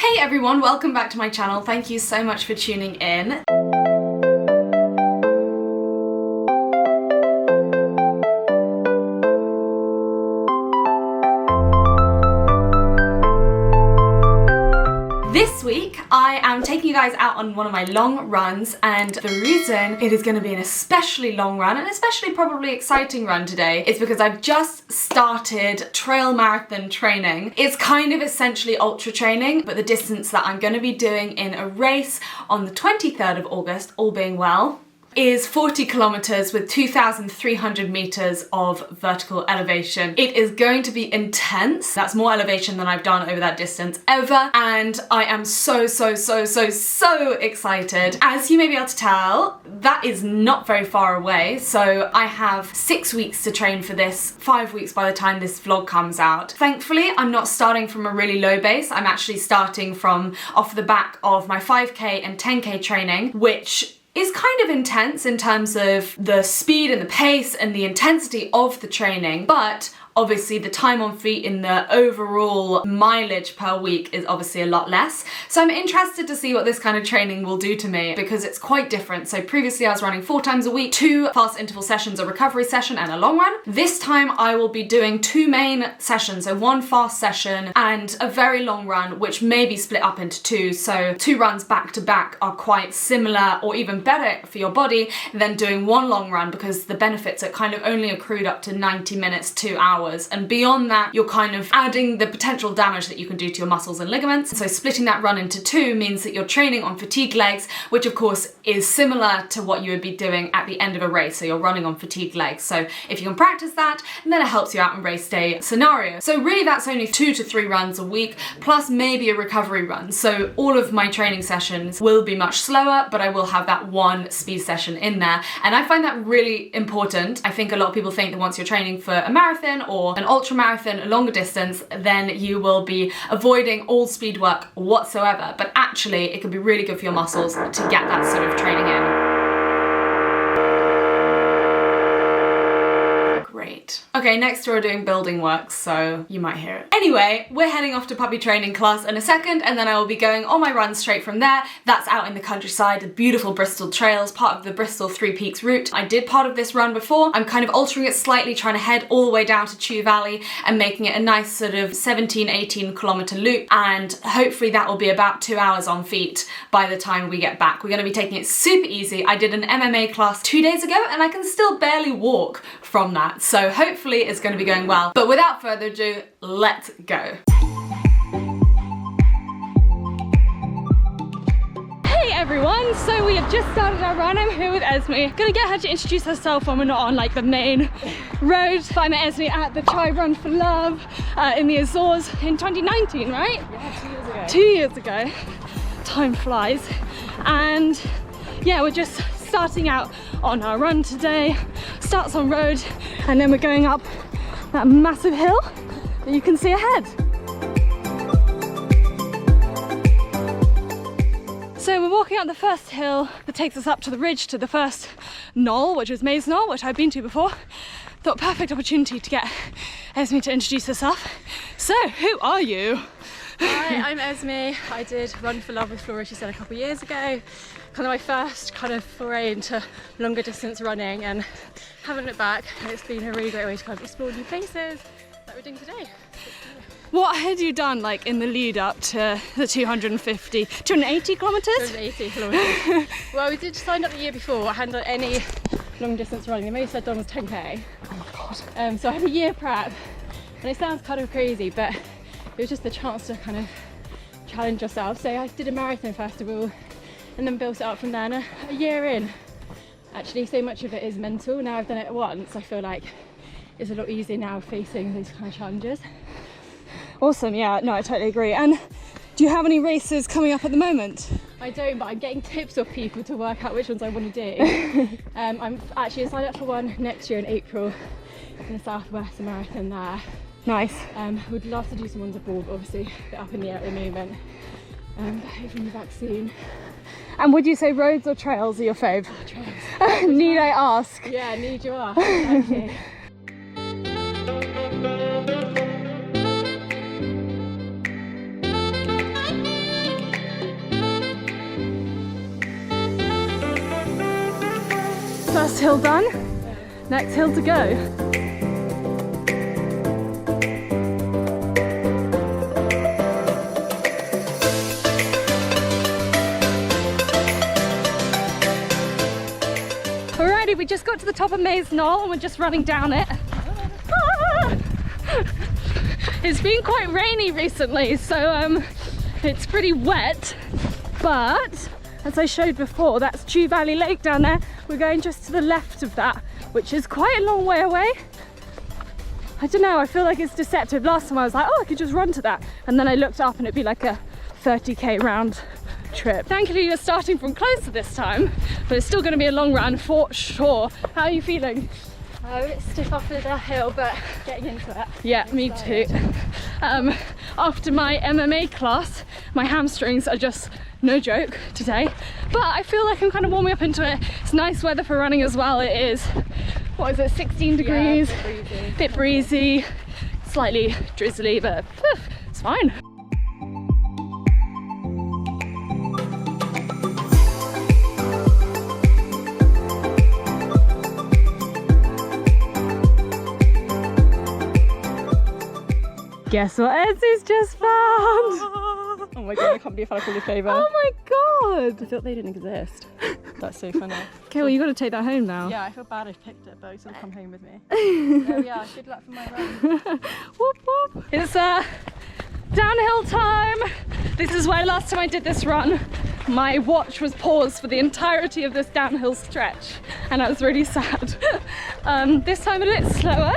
Hey everyone, welcome back to my channel. Thank you so much for tuning in. This week, I am taking you guys out on one of my long runs, and the reason it is going to be an especially long run, and especially probably exciting run today, is because I've just started trail marathon training. It's kind of essentially ultra training, but the distance that I'm going to be doing in a race on the 23rd of August, all being well, is 40 kilometers with 2,300 meters of vertical elevation. It is going to be intense. That's more elevation than I've done over that distance ever, and I am so excited. As you may be able to tell, that is not very far away, so I have 6 weeks to train for this, 5 weeks by the time this vlog comes out. Thankfully, I'm not starting from a really low base. I'm actually starting from off the back of my 5k and 10k training, which is kind of intense in terms of the speed and the pace and the intensity of the training, but obviously the time on feet in the overall mileage per week is obviously a lot less. So I'm interested to see what this kind of training will do to me, because it's quite different. So previously I was running 4 times a week, 2 fast interval sessions, a recovery session and a long run. This time I will be doing 2 main sessions, so 1 fast session and a very long run, which may be split up into 2. So 2 runs back to back are quite similar or even better for your body than doing 1 long run, because the benefits are kind of only accrued up to 90 minutes, 2 hours. And beyond that, you're kind of adding the potential damage that you can do to your muscles and ligaments. So splitting that run into 2 means that you're training on fatigue legs, which of course is similar to what you would be doing at the end of a race. So you're running on fatigue legs. So if you can practice that, then it helps you out in race day scenarios. So really that's only 2 to 3 runs a week, plus maybe a recovery run. So all of my training sessions will be much slower, but I will have that 1 speed session in there. And I find that really important. I think a lot of people think that once you're training for a marathon or an ultra marathon, a longer distance, then you will be avoiding all speed work whatsoever. But actually, it can be really good for your muscles to get that sort of training in. Great. Okay, next we're doing building work, so you might hear it. Anyway, we're heading off to puppy training class in a second, and then I will be going on my run straight from there. That's out in the countryside, the beautiful Bristol trails, part of the Bristol 3 Peaks route. I did part of this run before. I'm kind of altering it slightly, trying to head all the way down to Chew Valley and making it a nice sort of 17-18 kilometer loop, and hopefully that will be about 2 hours on feet by the time we get back. We're going to be taking it super easy. I did an MMA class 2 days ago, and I can still barely walk from that. So hopefully it's going to be going well. But without further ado, let's go. Hey everyone, so we have just started our run. I'm here with Esme. Gonna get her to introduce herself when we're not on like the main road. But I met Esme at the Chai Run for Love in the Azores in 2019, right? Yeah, 2 years ago. Time flies. And yeah, we're just starting out on our run today. Starts on road, and then we're going up that massive hill that you can see ahead. So we're walking up the first hill that takes us up to the ridge to the first knoll, which is Maze Knoll, which I've been to before. Thought perfect opportunity to get Esme to introduce herself. So, who are you? Hi, I'm Esme. I did Run for Love with Flora, she said, a couple of years ago. Kind of my first kind of foray into longer distance running, and haven't looked back. It's been a really great way to kind of explore new places like we're doing today. What had you done like in the lead up to the 280 kilometres? 280 kilometres. Well, we did sign up the year before. I hadn't done any long distance running. The most I'd done was 10k. Oh my god. So I had a year prep, and it sounds kind of crazy, but it was just a chance to kind of challenge yourself. So I did a marathon first of all, and then built it up from there. And a year in, actually, so much of it is mental. Now I've done it once, I feel like it's a lot easier now facing these kind of challenges. Awesome, yeah, no, I totally agree. And do you have any races coming up at the moment? I don't, but I'm getting tips off people to work out which ones I want to do. I'm actually signed up for one next year in April in the Southwest, a marathon there. Nice. Would love to do some ones abroad, but obviously a bit up in the air at the moment. But hopefully back soon. And would you say roads or trails are your fave? Oh, trails. Need I ask? Yeah, need you ask. Exactly. First hill done, next hill to go. Alrighty, we just got to the top of Maze Knoll and we're just running down it. It's been quite rainy recently, so it's pretty wet, but as I showed before, that's Dew Valley Lake down there. We're going just to the left of that, which is quite a long way away. I don't know, I feel like it's deceptive. Last time I was like, oh, I could just run to that. And then I looked up and it'd be like a 30k round trip. Thankfully, you're starting from closer this time, but it's still going to be a long run for sure. How are you feeling? A bit stiff after the hill, but getting into it. Yeah, me too. After my MMA class, my hamstrings are just no joke today, but I feel like I'm kind of warming up into it. It's nice weather for running as well. It is, what is it, 16 degrees, Yeah, bit breezy, slightly drizzly, but it's fine. Guess what Ezzy's just found? Oh my god, I can't believe I called a favour. Oh my god! I thought they didn't exist. That's so funny. Okay, well you got to take that home now. Yeah, I feel bad I picked it, but it's gonna come home with me. Oh yeah, good luck for my run. Whoop whoop. It's downhill time. This is why last time I did this run, my watch was paused for the entirety of this downhill stretch, and I was really sad. This time a little slower.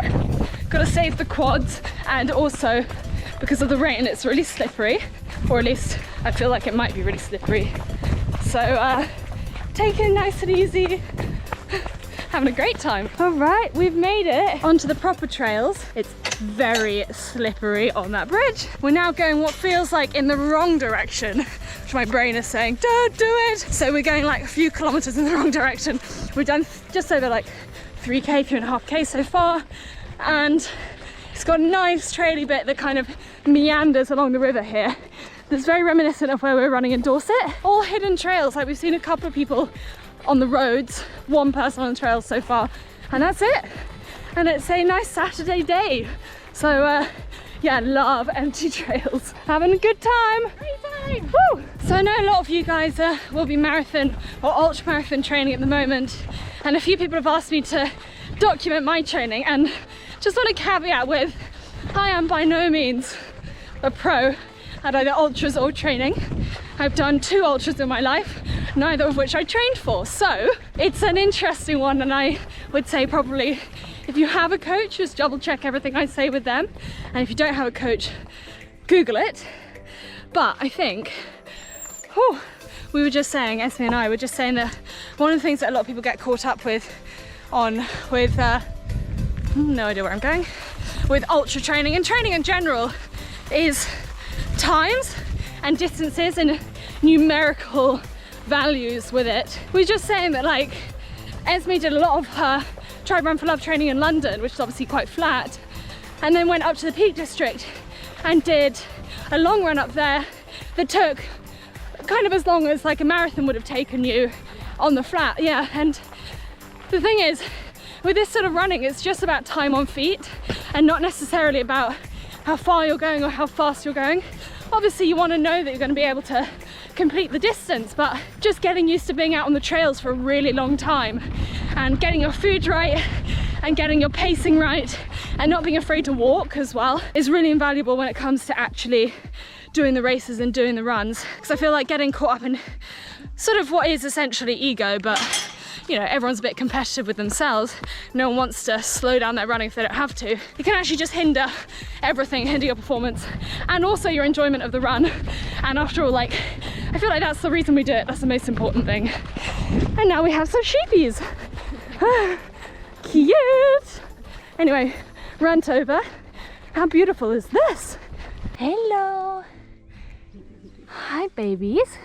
Gotta save the quads, and also because of the rain it's really slippery, or at least I feel like it might be really slippery. So taking it nice and easy, having a great time. All right, we've made it onto the proper trails. It's very slippery on that bridge. We're now going what feels like in the wrong direction, which my brain is saying don't do it. So we're going like a few kilometers in the wrong direction. We've done just over like 3k, 3.5k so far, and it's got a nice traily bit that kind of meanders along the river here. That's very reminiscent of where we're running in Dorset. All hidden trails, like we've seen a couple of people on the roads, one person on the trails so far, and that's it. And it's a nice Saturday day. So yeah, love empty trails. Having a good time. Great time. Woo! So I know a lot of you guys will be marathon or ultra marathon training at the moment, and a few people have asked me to document my training, and just want to caveat with, I am by no means a pro at either ultras or training. I've done 2 ultras in my life, neither of which I trained for. So it's an interesting one, and I would say probably if you have a coach, just double check everything I say with them. And if you don't have a coach, Google it. But I think, we were just saying, Esme and I were just saying that one of the things that a lot of people get caught up with no idea where I'm going, with ultra training and training in general is times and distances and numerical values with it. We were just saying that, like, Esme did a lot of her Try Run for Love training in London, which is obviously quite flat, and then went up to the Peak District and did a long run up there that took kind of as long as like a marathon would have taken you on the flat. Yeah, and the thing is, with this sort of running, it's just about time on feet and not necessarily about how far you're going or how fast you're going. Obviously you want to know that you're going to be able to complete the distance, but just getting used to being out on the trails for a really long time and getting your food right and getting your pacing right and not being afraid to walk as well is really invaluable when it comes to actually doing the races and doing the runs. Because I feel like getting caught up in sort of what is essentially ego, but you know, everyone's a bit competitive with themselves. No one wants to slow down their running if they don't have to. It can actually just hinder everything, hinder your performance and also your enjoyment of the run. And after all, like, I feel like that's the reason we do it. That's the most important thing. And now we have some sheepies. Cute. Anyway, rant over. How beautiful is this? Hello. Hi, babies.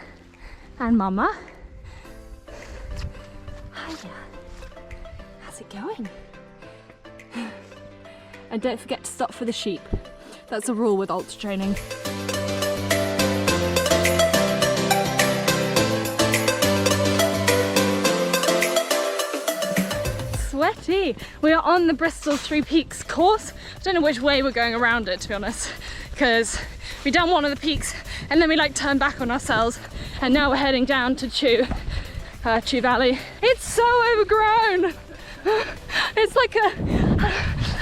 And mama. Hiya. How's it going? And don't forget to stop for the sheep. That's a rule with ultra training. Yay! We are on the Bristol Three Peaks course. I don't know which way we're going around it, to be honest, because we done one of the peaks and then we like turned back on ourselves, and now we're heading down to Chew Valley. It's so overgrown. It's like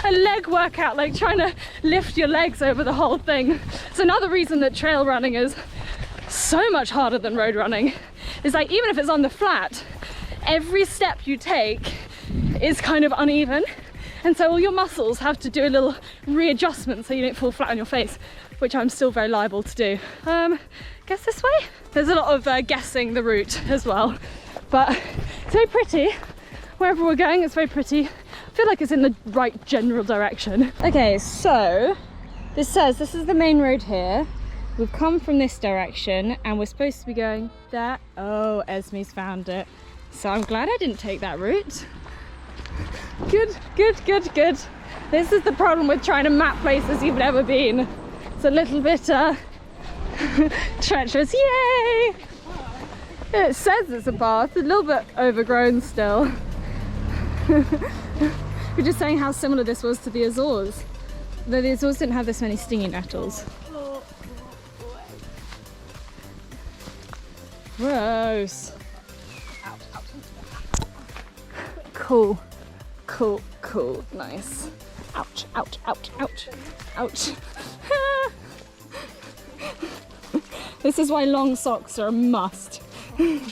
a leg workout, like trying to lift your legs over the whole thing. It's another reason that trail running is so much harder than road running. It's like, even if it's on the flat, every step you take is kind of uneven, and so all your muscles have to do a little readjustment so you don't fall flat on your face, which I'm still very liable to do. Guess this way? There's a lot of guessing the route as well, but it's very pretty. Wherever we're going, it's very pretty. I feel like it's in the right general direction. Okay, so this says this is the main road here. We've come from this direction and we're supposed to be going there. Oh, Esme's found it. So I'm glad I didn't take that route. Good, good, good, good. This is the problem with trying to map places you've never been. It's a little bit treacherous. Yay! It says it's a path, a little bit overgrown still. We're just saying how similar this was to the Azores. Though the Azores didn't have this many stinging nettles. Gross. Cool, cool, cool, nice. Ouch, ouch, ouch, ouch, ouch. This is why long socks are a must. Ew,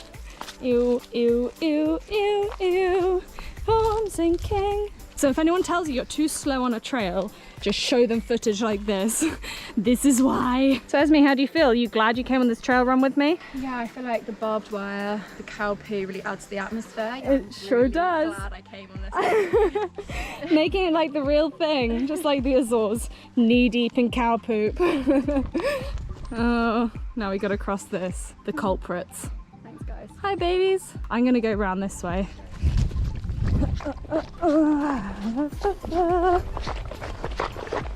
ew, ew, ew, ew. Oh, I'm sinking. So if anyone tells you you're too slow on a trail, just show them footage like this. This is why. So Esme, how do you feel? Are you glad you came on this trail run with me? Yeah, I feel like the barbed wire, the cow poo really adds to the atmosphere. It sure does. Glad I came on this. Making it like the real thing, just like the Azores, knee deep in cow poop. Oh, now we gotta cross this. The culprits. Thanks, guys. Hi, babies. I'm gonna go round this way.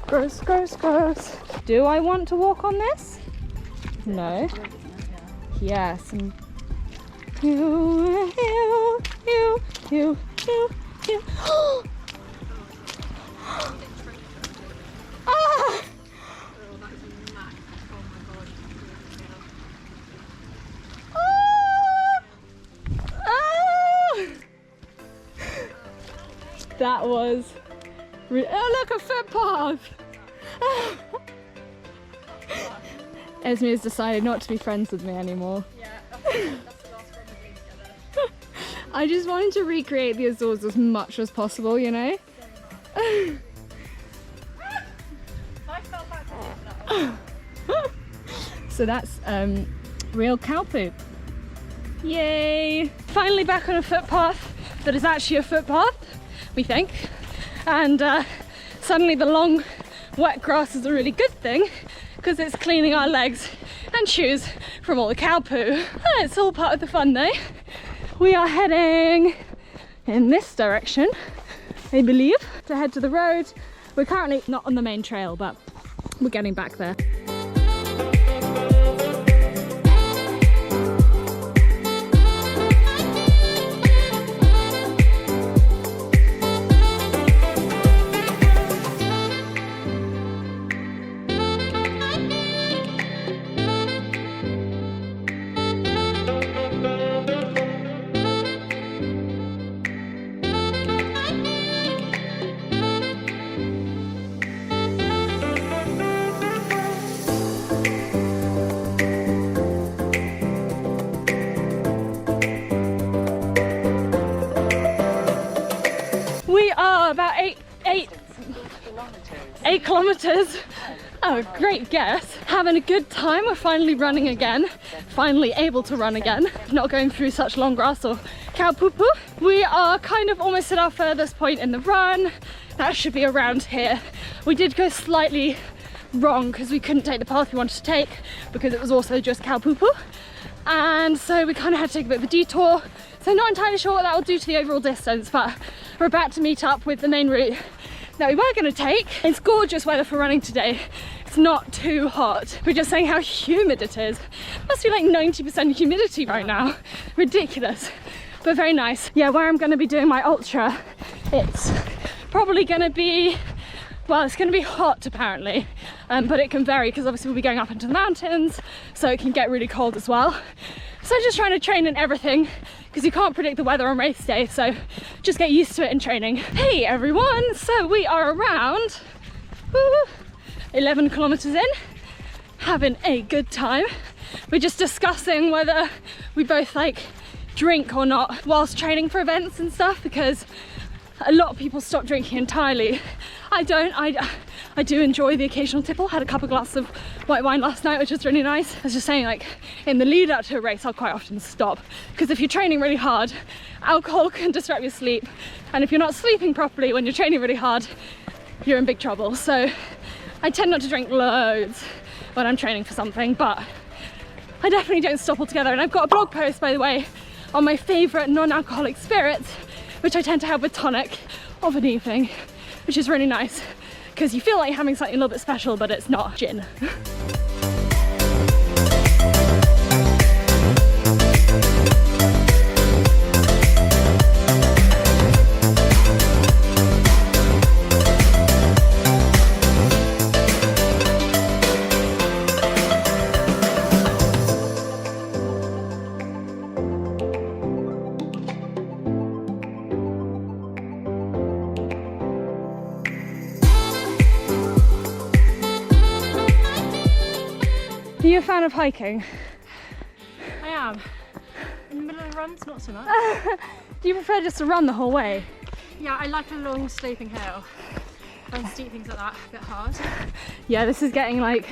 Gross, gross, gross. Do I want to walk on this? No. Yes. And Ah! That was oh, look, a footpath. Esme has decided not to be friends with me anymore. Yeah, that's the last one we've been together. I just wanted to recreate the Azores as much as possible, you know? I fell back. So that's real cow poop. Yay! Finally back on a footpath that is actually a footpath, we think. And suddenly the long wet grass is a really good thing because it's cleaning our legs and shoes from all the cow poo. It's all part of the fun though. We are heading in this direction, I believe, to head to the road. We're currently not on the main trail, but we're getting back there. About 8 kilometers. Oh, great guess. Having a good time. We're finally running again. Finally able to run again. Not going through such long grass or cow poo poo. We are kind of almost at our furthest point in the run. That should be around here. We did go slightly wrong because we couldn't take the path we wanted to take because it was also just cow poo poo. And so we kind of had to take a bit of a detour. So not entirely sure what that will do to the overall distance, but we're about to meet up with the main route that we were going to take. It's gorgeous weather for running today. It's not too hot. We're just saying how humid it is. Must be like 90% humidity right now. Ridiculous, but very nice. Yeah, where I'm going to be doing my ultra It's probably going to be, well, it's going to be hot apparently, but it can vary because obviously we'll be going up into the mountains, so it can get really cold as well. So just trying to train in everything because you can't predict the weather on race day, so just get used to it in training. Hey everyone, so we are around 11 kilometers in, having a good time. We're just discussing whether we both like drink or not whilst training for events and stuff, because a lot of people stop drinking entirely. I don't. I do enjoy the occasional tipple. Had a couple of glasses of white wine last night, which was really nice. I was just saying, like, in the lead up to a race, I'll quite often stop, because if you're training really hard, alcohol can disrupt your sleep, and if you're not sleeping properly when you're training really hard, you're in big trouble. So I tend not to drink loads when I'm training for something, but I definitely don't stop altogether. And I've got a blog post, by the way, on my favourite non-alcoholic spirits, which I tend to have with tonic of an evening, which is really nice because you feel like you're having something a little bit special, but it's not gin. Are you a fan of hiking? I am. In the middle of the runs, not so much. Do you prefer just to run the whole way? Yeah, I like a long sloping hill. And steep things like that, a bit hard. Yeah, this is getting like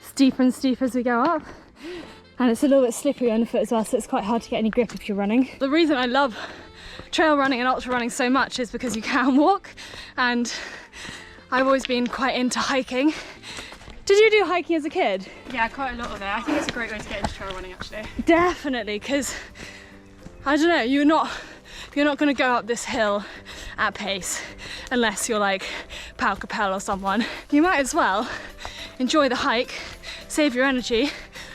steeper and steeper as we go up. And it's a little bit slippery underfoot as well, so it's quite hard to get any grip if you're running. The reason I love trail running and ultra running so much is because you can walk, and I've always been quite into hiking. Did you do hiking as a kid? Yeah, quite a lot of it. I think it's a great way to get into trail running actually. Definitely, because I don't know, you're not going to go up this hill at pace unless you're like Pau Capel or someone. You might as well enjoy the hike, save your energy,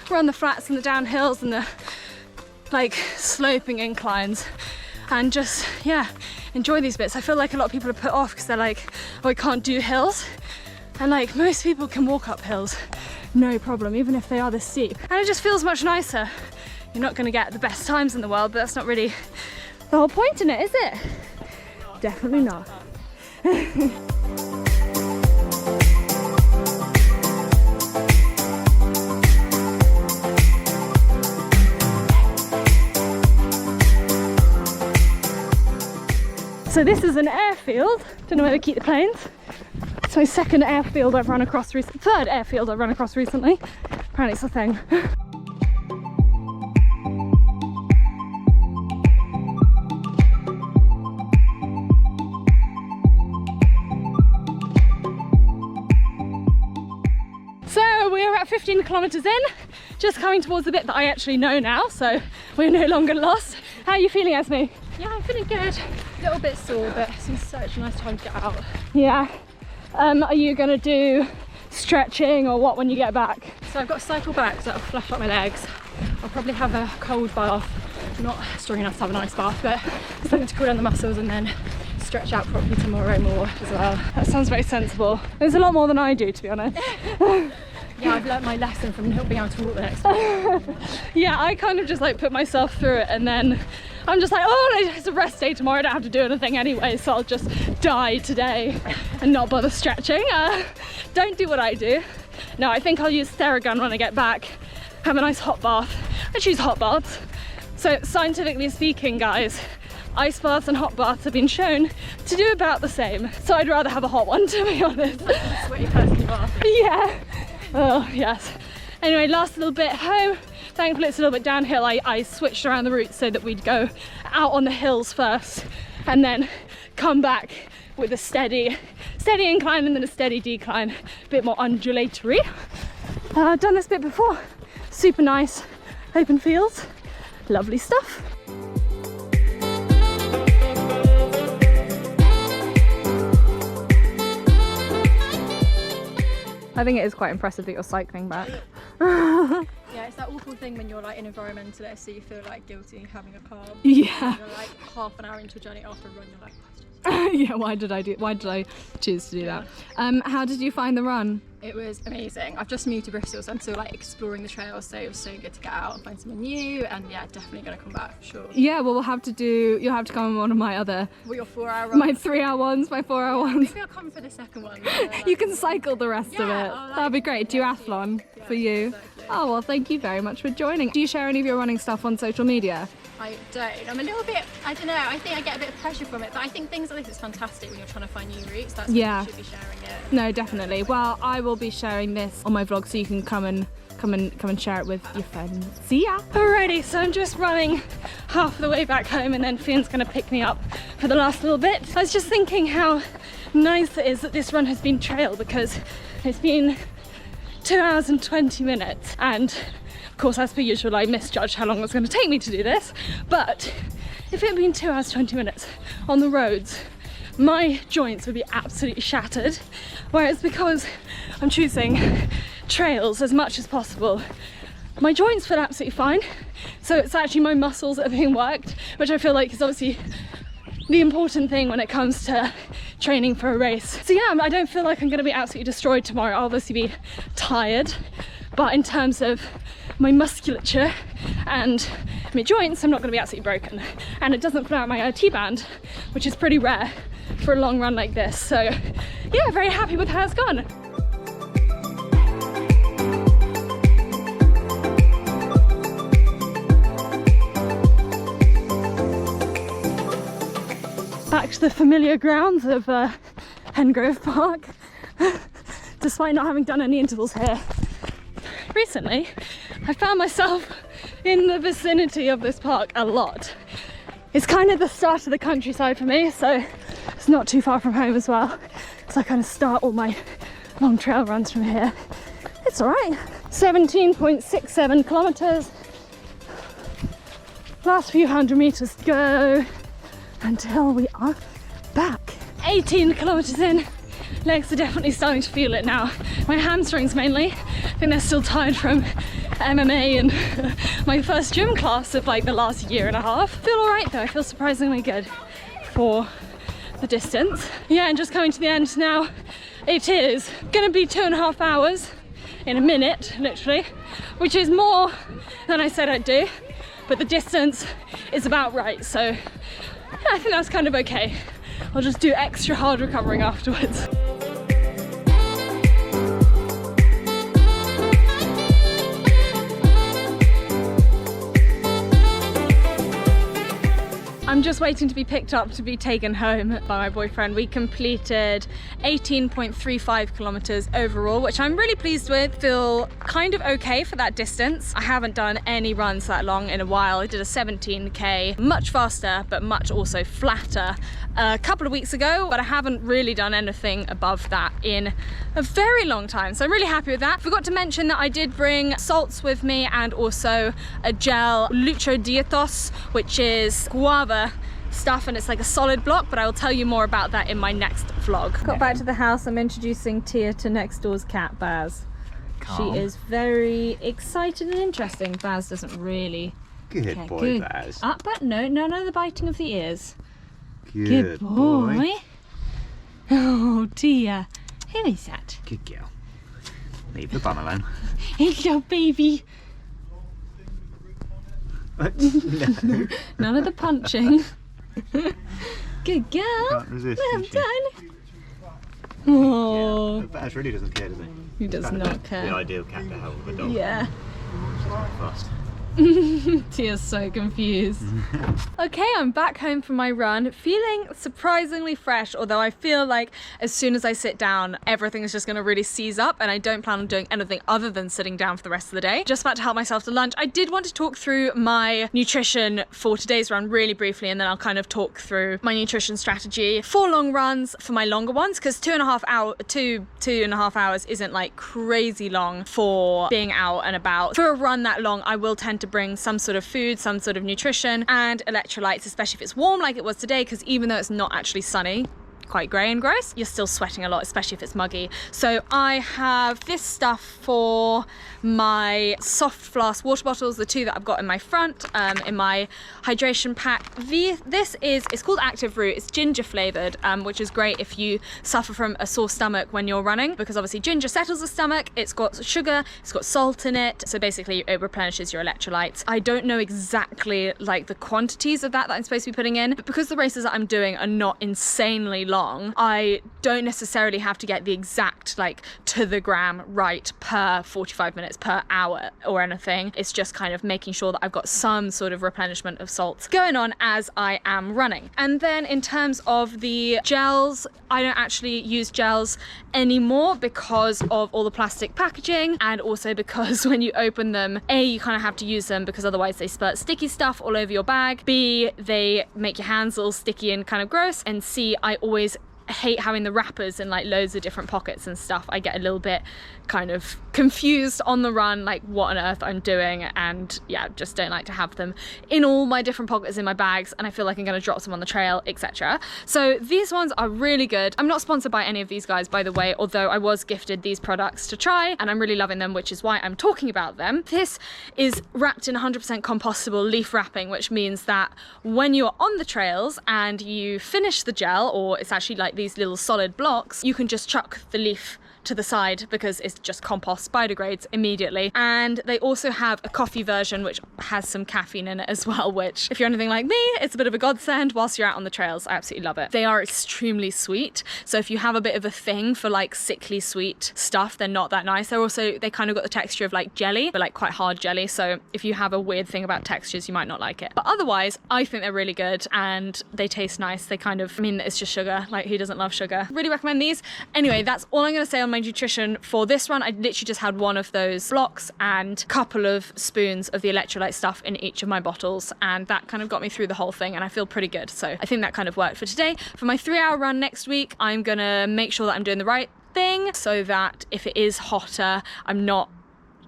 run the flats and the downhills and the like sloping inclines, and just, yeah, enjoy these bits. I feel like a lot of people are put off because they're like, oh, I can't do hills. And like, most people can walk up hills, no problem, even if they are this steep. And it just feels much nicer. You're not gonna get the best times in the world, but that's not really the whole point in it, is it? Definitely not. So this is an airfield. Don't know where they keep the planes. It's my second airfield I've run across recently. Third airfield I've run across recently. Apparently it's a thing. So we are at 15 kilometers in, just coming towards the bit that I actually know now, so we're no longer lost. How are you feeling, Esme? Yeah, I'm feeling good. A little bit sore, but it's been such a nice time to get out. Yeah. Are you going to do stretching or what when you get back? So I've got to cycle back, so that'll flush up my legs. I'll probably have a cold bath. Not strong enough to have an ice bath, but something to cool down the muscles, and then stretch out properly tomorrow more as well. That sounds very sensible. There's a lot more than I do, to be honest. Yeah, I've learnt my lesson from not being able to walk the next day. Yeah, I kind of just like put myself through it, and then I'm just like, oh, it's a rest day tomorrow, I don't have to do anything anyway, so I'll just die today and not bother stretching. Don't do what I do. No, I think I'll use Theragun when I get back, have a nice hot bath. I choose hot baths. So scientifically speaking, guys, ice baths and hot baths have been shown to do about the same. So I'd rather have a hot one, to be honest. Sweaty person you are. Yeah. Oh, yes. Anyway, last little bit home. Thankfully it's a little bit downhill. I switched around the route so that we'd go out on the hills first and then come back with a steady incline and then a steady decline, a bit more undulatory. I've done this bit before. Super nice, open fields, lovely stuff. I think it is quite impressive that you're cycling back. Yeah, it's that awful thing when you're like an environmentalist, so you feel like guilty having a carb. Yeah. You're like half an hour into a journey after a run, you're like, Yeah, why did I choose to do that? How did you find the run? it was amazing. I've just moved to Bristol, so I'm still like exploring the trails, so it was so good to get out and find somewhere new, and yeah, definitely gonna come back for sure. Yeah, well, you'll have to come on one of my other, What, your 4-hour run? my 3-hour ones, my 4-hour ones. Maybe I'll come for the second one. You can cycle the rest of it. Yeah, That'd be great. Duathlon for you. Exactly. Oh, well, thank you very much for joining. Do you share any of your running stuff on social media? I don't. I'm a little bit, I don't know, I think I get a bit of pressure from it, but I think things like this is fantastic when you're trying to find new routes. That's when you should be sharing it. No, definitely. Well, I will be sharing this on my vlog, so you can come and share it with your friends. See ya. Alrighty, so I'm just running half the way back home, and then Fionn's gonna pick me up for the last little bit. I was just thinking how nice it is that this run has been trail, because it's been 2 hours and 20 minutes, and of course, as per usual, I misjudged how long it was going to take me to do this, but if it had been 2 hours 20 minutes on the roads, my joints would be absolutely shattered, whereas because I'm choosing trails as much as possible, my joints feel absolutely fine. So it's actually my muscles that are being worked, which I feel like is obviously the important thing when it comes to training for a race. So yeah, I don't feel like I'm going to be absolutely destroyed tomorrow. I'll obviously be tired, but in terms of my musculature and my joints, I'm not going to be absolutely broken. And it doesn't flow out my IT band, which is pretty rare for a long run like this. So yeah, very happy with how it's gone. Back to the familiar grounds of Hengrove Park, despite not having done any intervals here. Recently, I found myself in the vicinity of this park a lot. It's kind of the start of the countryside for me, so it's not too far from home as well. So I kind of start all my long trail runs from here. It's all right. 17.67 kilometers. Last few hundred meters to go until we are back. 18 kilometers in. Legs are definitely starting to feel it now. My hamstrings mainly. I think they're still tired from MMA and my first gym class of like the last year and a half. Feel all right though. I feel surprisingly good for the distance. Yeah, and just coming to the end now. It is gonna be 2.5 hours in a minute, literally, which is more than I said I'd do, but the distance is about right. So yeah, I think that's kind of okay. I'll just do extra hard recovering afterwards. I'm just waiting to be picked up to be taken home by my boyfriend. We completed 18.35 kilometers overall, which I'm really pleased with. Feel kind of okay for that distance. I haven't done any runs that long in a while. I did a 17k, much faster, but much also flatter a couple of weeks ago, but I haven't really done anything above that in a very long time. So I'm really happy with that. Forgot to mention that I did bring salts with me and also a gel Lucho Dietos, which is guava stuff, and it's like a solid block, but I will tell you more about that in my next vlog. Got back to the house. I'm introducing Tia to next door's cat, Baz. Calm. She is very excited and interesting. Baz doesn't really Good care. boy, Good. Baz. Up, but no, the biting of the ears. Good boy. Oh dear. Who is that? Good girl. Leave the bum alone. Hello, baby. No. None of the punching. Good girl. Can't resist. Well can she? done. Oh, Yeah. Baz really doesn't care, does he? he does Kind of not the care. ideal cat to help with a dog. Yeah. Fast. Tia's so confused. Okay, I'm back home from my run, feeling surprisingly fresh, although I feel like as soon as I sit down, everything is just gonna really seize up, and I don't plan on doing anything other than sitting down for the rest of the day. Just about to help myself to lunch. I did want to talk through my nutrition for today's run really briefly, and then I'll kind of talk through my nutrition strategy for long runs, for my longer ones, because 2.5 hours isn't like crazy long for being out and about. For a run that long, I will tend to bring some sort of food, some sort of nutrition, and electrolytes, especially if it's warm like it was today, because even though it's not actually sunny, quite grey and gross. You're still sweating a lot, especially if it's muggy. So I have this stuff for my soft flask water bottles, the two that I've got in my front, in my hydration pack. It's called Active Root. It's ginger flavoured, which is great if you suffer from a sore stomach when you're running, because obviously ginger settles the stomach. It's got sugar, it's got salt in it, so basically it replenishes your electrolytes. I don't know exactly like the quantities of that I'm supposed to be putting in, but because the races that I'm doing are not insanely long, I don't necessarily have to get the exact like to the gram right per 45 minutes per hour or anything. It's just kind of making sure that I've got some sort of replenishment of salts going on as I am running. And then in terms of the gels, I don't actually use gels anymore because of all the plastic packaging, and also because when you open them, A, you kind of have to use them because otherwise they spurt sticky stuff all over your bag, B, they make your hands all sticky and kind of gross, and C, I always hate having the wrappers in like loads of different pockets and stuff. I get a little bit kind of confused on the run, like what on earth I'm doing, and yeah, just don't like to have them in all my different pockets in my bags, and I feel like I'm going to drop some on the trail, etc. So these ones are really good. I'm not sponsored by any of these guys, by the way, although I was gifted these products to try and I'm really loving them, which is why I'm talking about them. This is wrapped in 100% compostable leaf wrapping, which means that when you're on the trails and you finish the gel, or it's actually like these little solid blocks, you can just chuck the leaf to the side because it's just compost, biodegrades immediately. And they also have a coffee version which has some caffeine in it as well, which if you're anything like me, it's a bit of a godsend whilst you're out on the trails. I absolutely love it. They are extremely sweet, so if you have a bit of a thing for like sickly sweet stuff, they're not that nice. They kind of got the texture of like jelly, but like quite hard jelly, so if you have a weird thing about textures, you might not like it. But otherwise, I think they're really good and they taste nice. They kind of, I mean, it's just sugar, like who doesn't love sugar? Really recommend these. Anyway, that's all I'm going to say on my nutrition for this run. I literally just had one of those blocks and a couple of spoons of the electrolyte stuff in each of my bottles, and that kind of got me through the whole thing, and I feel pretty good. So I think that kind of worked for today. For my 3-hour run next week, I'm gonna make sure that I'm doing the right thing so that if it is hotter, I'm not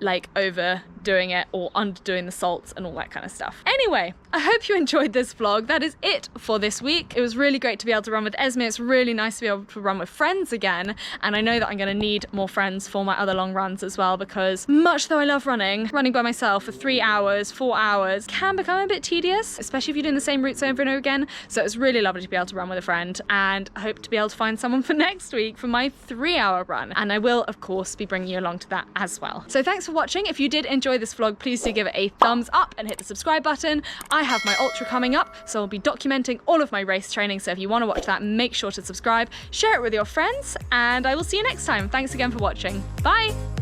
like overdoing it or underdoing the salts and all that kind of stuff. Anyway, I hope you enjoyed this vlog. That is it for this week. It was really great to be able to run with Esme. It's really nice to be able to run with friends again, and I know that I'm going to need more friends for my other long runs as well, because much though I love running by myself for 3 hours, 4 hours can become a bit tedious, especially if you're doing the same routes over and over again. So it's really lovely to be able to run with a friend, and I hope to be able to find someone for next week for my 3-hour run, and I will of course be bringing you along to that as well. So thanks for watching. If you did enjoy this vlog, please do give it a thumbs up and hit the subscribe button. I have my ultra coming up, so I'll be documenting all of my race training, so if you want to watch that, make sure to subscribe, share it with your friends, and I will see you next time. Thanks again for watching. Bye!